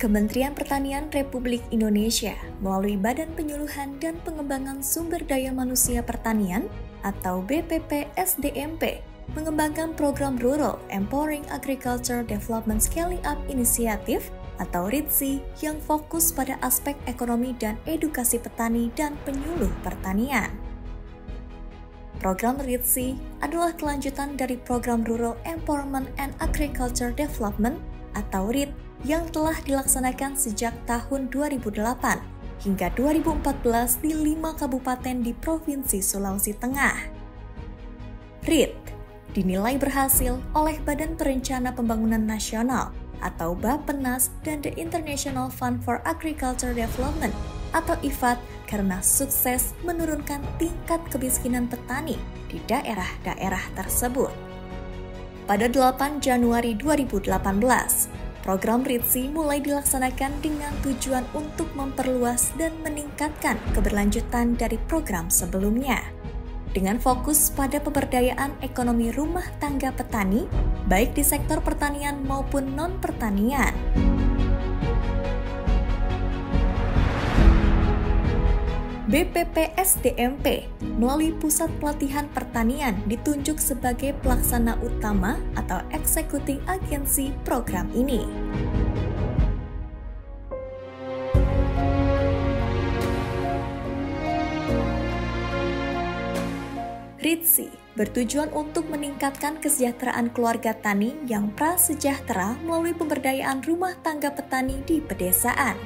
Kementerian Pertanian Republik Indonesia melalui Badan Penyuluhan dan Pengembangan Sumber Daya Manusia Pertanian atau BPP-SDMP mengembangkan program Rural Empowering Agriculture Development Scaling Up Initiative atau RIDSI yang fokus pada aspek ekonomi dan edukasi petani dan penyuluh pertanian. Program RIDSI adalah kelanjutan dari program Rural Empowerment and Agriculture Development atau READ yang telah dilaksanakan sejak tahun 2008 hingga 2014 di 5 kabupaten di Provinsi Sulawesi Tengah. READ dinilai berhasil oleh Badan Perencana Pembangunan Nasional atau Bappenas dan The International Fund for Agriculture Development atau IFAD karena sukses menurunkan tingkat kemiskinan petani di daerah-daerah tersebut. Pada 8 Januari 2018, program RIDSI mulai dilaksanakan dengan tujuan untuk memperluas dan meningkatkan keberlanjutan dari program sebelumnya. Dengan fokus pada pemberdayaan ekonomi rumah tangga petani, baik di sektor pertanian maupun non-pertanian. BPP-SDMP melalui Pusat Pelatihan Pertanian ditunjuk sebagai pelaksana utama atau executing agency program ini. RIDSI bertujuan untuk meningkatkan kesejahteraan keluarga tani yang prasejahtera melalui pemberdayaan rumah tangga petani di pedesaan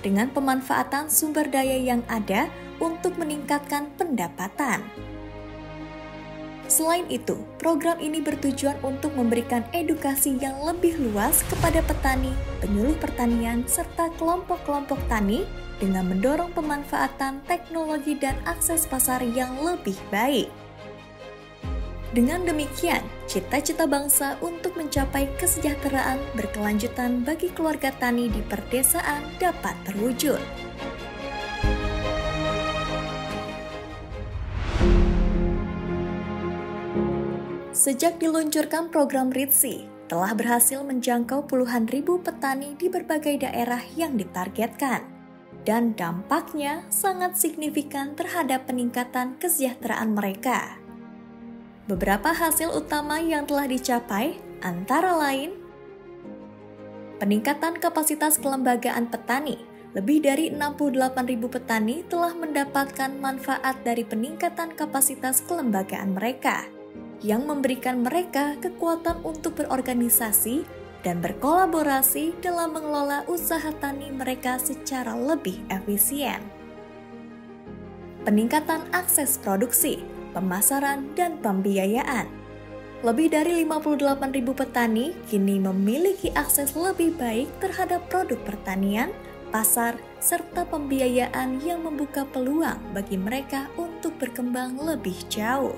dengan pemanfaatan sumber daya yang ada untuk meningkatkan pendapatan. Selain itu, program ini bertujuan untuk memberikan edukasi yang lebih luas kepada petani, penyuluh pertanian, serta kelompok-kelompok tani dengan mendorong pemanfaatan teknologi dan akses pasar yang lebih baik. Dengan demikian, cita-cita bangsa untuk mencapai kesejahteraan berkelanjutan bagi keluarga tani di perdesaan dapat terwujud. Sejak diluncurkan program RIDSI, telah berhasil menjangkau puluhan ribu petani di berbagai daerah yang ditargetkan. Dan dampaknya sangat signifikan terhadap peningkatan kesejahteraan mereka. Beberapa hasil utama yang telah dicapai antara lain peningkatan kapasitas kelembagaan petani. Lebih dari 68.000 petani telah mendapatkan manfaat dari peningkatan kapasitas kelembagaan mereka yang memberikan mereka kekuatan untuk berorganisasi dan berkolaborasi dalam mengelola usaha tani mereka secara lebih efisien. Peningkatan akses produksi, pemasaran, dan pembiayaan. Lebih dari 58.000 petani kini memiliki akses lebih baik terhadap produk pertanian, pasar, serta pembiayaan yang membuka peluang bagi mereka untuk berkembang lebih jauh.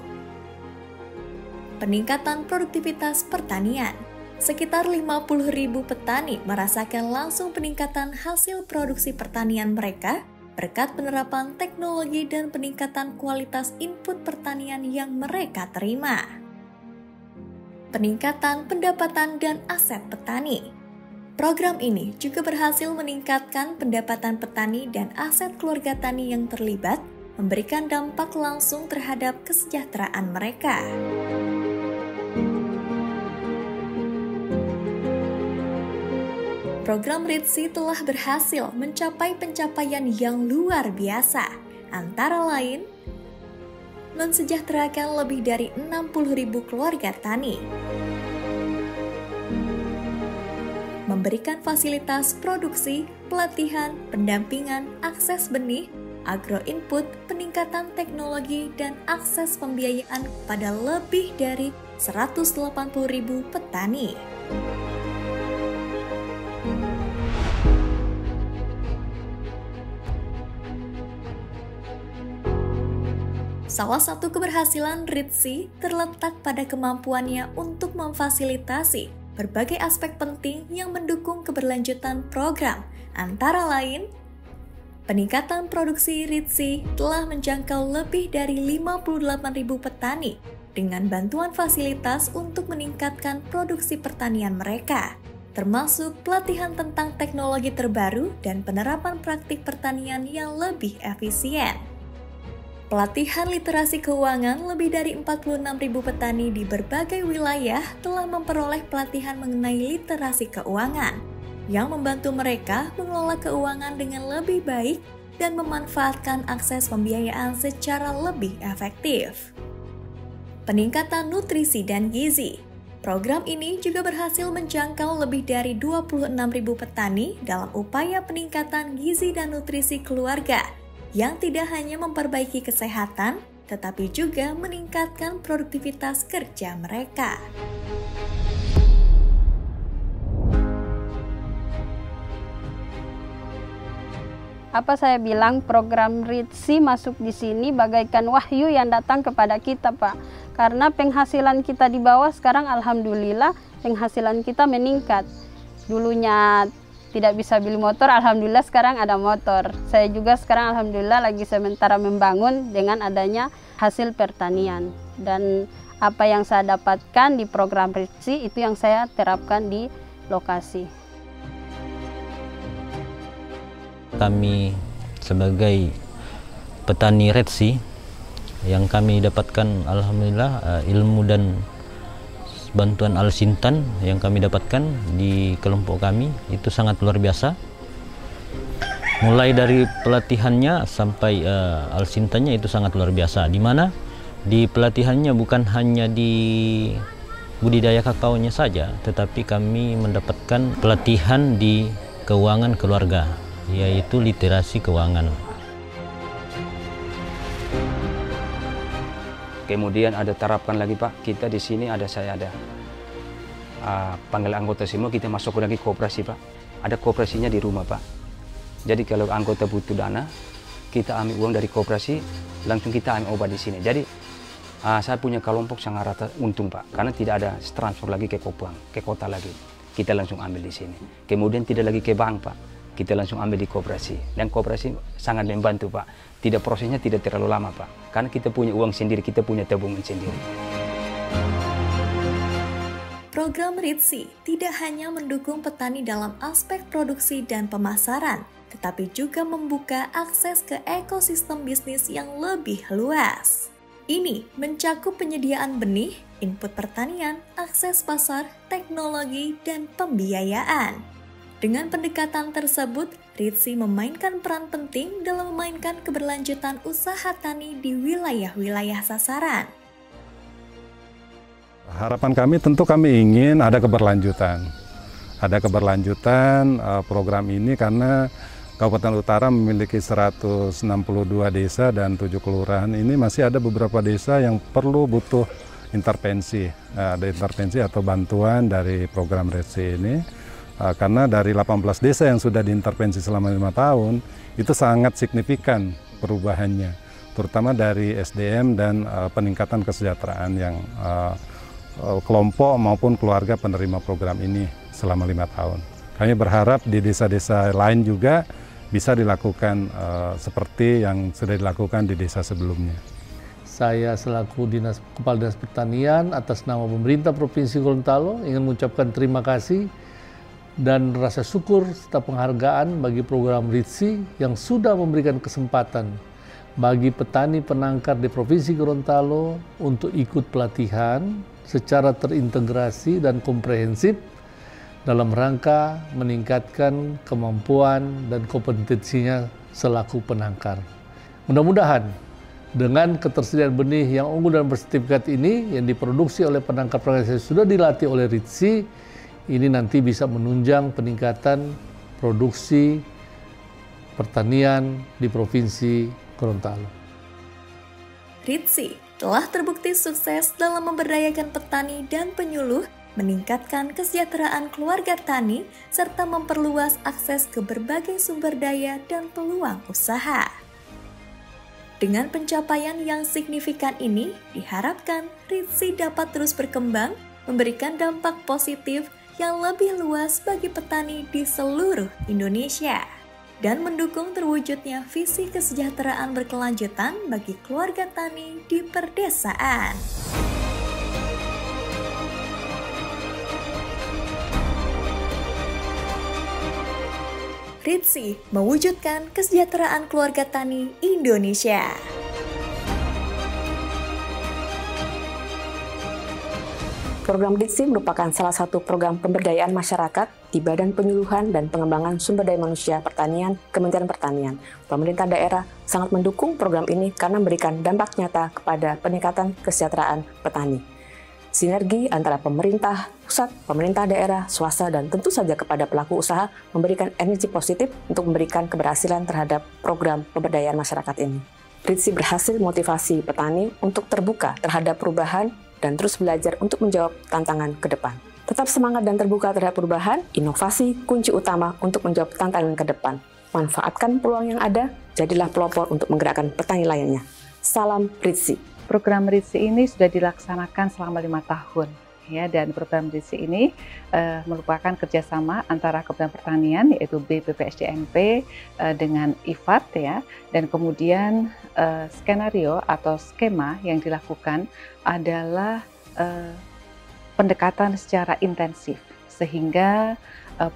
Peningkatan produktivitas pertanian. Sekitar 50.000 petani merasakan langsung peningkatan hasil produksi pertanian mereka berkat penerapan teknologi dan peningkatan kualitas input pertanian yang mereka terima. Peningkatan pendapatan dan aset petani. Program ini juga berhasil meningkatkan pendapatan petani dan aset keluarga tani yang terlibat, memberikan dampak langsung terhadap kesejahteraan mereka. Program RIDSI telah berhasil mencapai pencapaian yang luar biasa, antara lain mensejahterakan lebih dari 60.000 keluarga tani, memberikan fasilitas produksi, pelatihan, pendampingan, akses benih, agro-input, peningkatan teknologi, dan akses pembiayaan pada lebih dari 180.000 petani. Salah satu keberhasilan RIDSI terletak pada kemampuannya untuk memfasilitasi berbagai aspek penting yang mendukung keberlanjutan program, antara lain peningkatan produksi RIDSI telah menjangkau lebih dari 58.000 petani dengan bantuan fasilitas untuk meningkatkan produksi pertanian mereka, termasuk pelatihan tentang teknologi terbaru dan penerapan praktik pertanian yang lebih efisien. Pelatihan literasi keuangan lebih dari 46.000 petani di berbagai wilayah telah memperoleh pelatihan mengenai literasi keuangan, yang membantu mereka mengelola keuangan dengan lebih baik dan memanfaatkan akses pembiayaan secara lebih efektif. Peningkatan nutrisi dan gizi. Program ini juga berhasil menjangkau lebih dari 26.000 petani dalam upaya peningkatan gizi dan nutrisi keluarga, yang tidak hanya memperbaiki kesehatan, tetapi juga meningkatkan produktivitas kerja mereka. Apa saya bilang, program RITSI masuk di sini bagaikan wahyu yang datang kepada kita, Pak. Karena penghasilan kita di bawah sekarang alhamdulillah penghasilan kita meningkat. Dulunya tidak bisa beli motor, alhamdulillah sekarang ada motor. Saya juga sekarang alhamdulillah lagi sementara membangun dengan adanya hasil pertanian. Dan apa yang saya dapatkan di program RITSI itu yang saya terapkan di lokasi. Kami sebagai petani RITSI yang kami dapatkan alhamdulillah ilmu dan bantuan Al-Sintan yang kami dapatkan di kelompok kami itu sangat luar biasa. Mulai dari pelatihannya sampai Al-Sintannya itu sangat luar biasa. Di mana di pelatihannya bukan hanya di budidaya kakaonya saja, tetapi kami mendapatkan pelatihan di keuangan keluarga, yaitu literasi keuangan. Kemudian ada terapkan lagi Pak, kita di sini saya ada panggil anggota semua, kita masuk lagi koperasi Pak. Ada koperasinya di rumah Pak. Jadi kalau anggota butuh dana, kita ambil uang dari koperasi, langsung kita ambil obat di sini. Jadi saya punya kelompok sangat rata untung Pak, karena tidak ada transfer lagi ke Kopang, ke kota lagi. Kita langsung ambil di sini. Kemudian tidak lagi ke bank Pak, kita langsung ambil di koperasi. Dan koperasi sangat membantu Pak. Tidak, prosesnya tidak terlalu lama Pak, karena kita punya uang sendiri, kita punya tabungan sendiri. Program RITSI tidak hanya mendukung petani dalam aspek produksi dan pemasaran, tetapi juga membuka akses ke ekosistem bisnis yang lebih luas. Ini mencakup penyediaan benih, input pertanian, akses pasar, teknologi, dan pembiayaan. Dengan pendekatan tersebut, RITSI memainkan peran penting dalam memainkan keberlanjutan usaha tani di wilayah-wilayah sasaran. Harapan kami tentu kami ingin ada keberlanjutan. Ada keberlanjutan program ini karena Kabupaten Utara memiliki 162 desa dan 7 kelurahan. Ini masih ada beberapa desa yang butuh intervensi. Ada intervensi atau bantuan dari program RITSI ini. Karena dari 18 desa yang sudah diintervensi selama 5 tahun, itu sangat signifikan perubahannya, terutama dari SDM dan peningkatan kesejahteraan yang kelompok maupun keluarga penerima program ini selama 5 tahun. Kami berharap di desa-desa lain juga bisa dilakukan seperti yang sudah dilakukan di desa sebelumnya. Saya selaku Kepala Dinas Pertanian atas nama pemerintah Provinsi Gorontalo ingin mengucapkan terima kasih dan rasa syukur serta penghargaan bagi program RITSI yang sudah memberikan kesempatan bagi petani penangkar di Provinsi Gorontalo untuk ikut pelatihan secara terintegrasi dan komprehensif dalam rangka meningkatkan kemampuan dan kompetensinya selaku penangkar. Mudah-mudahan dengan ketersediaan benih yang unggul dan bersertifikat ini yang diproduksi oleh penangkar-penangkar yang sudah dilatih oleh RITSI, ini nanti bisa menunjang peningkatan produksi pertanian di Provinsi Gorontalo. RITSI telah terbukti sukses dalam memberdayakan petani dan penyuluh, meningkatkan kesejahteraan keluarga tani, serta memperluas akses ke berbagai sumber daya dan peluang usaha. Dengan pencapaian yang signifikan ini, diharapkan RITSI dapat terus berkembang, memberikan dampak positif yang lebih luas bagi petani di seluruh Indonesia, dan mendukung terwujudnya visi kesejahteraan berkelanjutan bagi keluarga tani di perdesaan. RITSI mewujudkan kesejahteraan keluarga tani Indonesia. Program RITSI merupakan salah satu program pemberdayaan masyarakat di Badan Penyuluhan dan Pengembangan Sumber Daya Manusia Pertanian, Kementerian Pertanian. Pemerintah daerah sangat mendukung program ini karena memberikan dampak nyata kepada peningkatan kesejahteraan petani. Sinergi antara pemerintah pusat, pemerintah daerah, swasta, dan tentu saja kepada pelaku usaha memberikan energi positif untuk memberikan keberhasilan terhadap program pemberdayaan masyarakat ini. RITSI berhasil motivasi petani untuk terbuka terhadap perubahan dan terus belajar untuk menjawab tantangan ke depan. Tetap semangat dan terbuka terhadap perubahan, inovasi kunci utama untuk menjawab tantangan ke depan. Manfaatkan peluang yang ada, jadilah pelopor untuk menggerakkan petani lainnya. Salam RITSI. Program RITSI ini sudah dilaksanakan selama 5 tahun. Ya, dan program RITSI ini merupakan kerjasama antara Kementerian Pertanian yaitu BPPSDMP dengan IFAD ya, dan kemudian skenario atau skema yang dilakukan adalah pendekatan secara intensif sehingga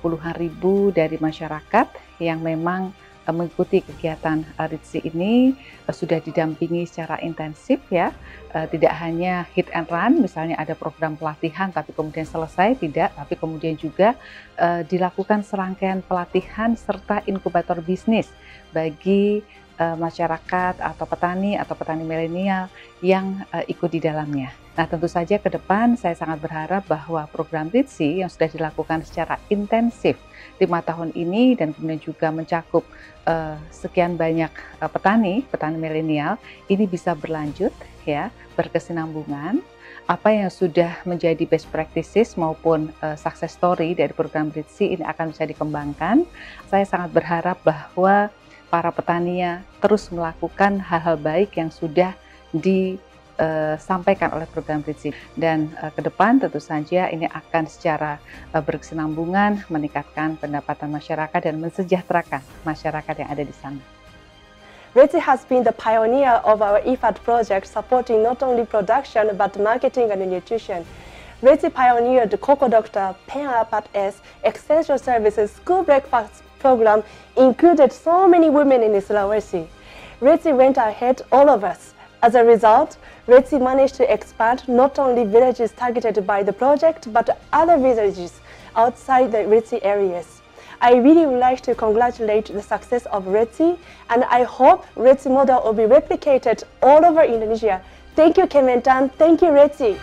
puluhan ribu dari masyarakat yang memang mengikuti kegiatan RITSI ini sudah didampingi secara intensif ya, tidak hanya hit and run, misalnya ada program pelatihan tapi kemudian selesai, tidak, tapi kemudian juga dilakukan serangkaian pelatihan serta inkubator bisnis bagi masyarakat atau petani milenial yang ikut di dalamnya. Nah, tentu saja ke depan saya sangat berharap bahwa program RITSI yang sudah dilakukan secara intensif 5 tahun ini dan kemudian juga mencakup sekian banyak petani milenial ini bisa berlanjut ya, berkesinambungan. Apa yang sudah menjadi best practices maupun success story dari program RITSI ini akan bisa dikembangkan. Saya sangat berharap bahwa para petani terus melakukan hal-hal baik yang sudah disampaikan oleh program RITSI, dan ke depan tentu saja ini akan secara berkesinambungan meningkatkan pendapatan masyarakat dan mensejahterakan masyarakat yang ada di sana. RITSI has been the pioneer of our IFAD project, supporting not only production but marketing and nutrition. RITSI pioneered the Cocoa Doctor, Pen Apat S, Essential Services, School Breakfast program, included so many women in Sulawesi. RITSI went ahead all of us. As a result, RITSI managed to expand not only villages targeted by the project, but other villages outside the RITSI areas. I really would like to congratulate the success of RITSI, and I hope RITSI model will be replicated all over Indonesia. Thank you, Kementan. Thank you, RITSI.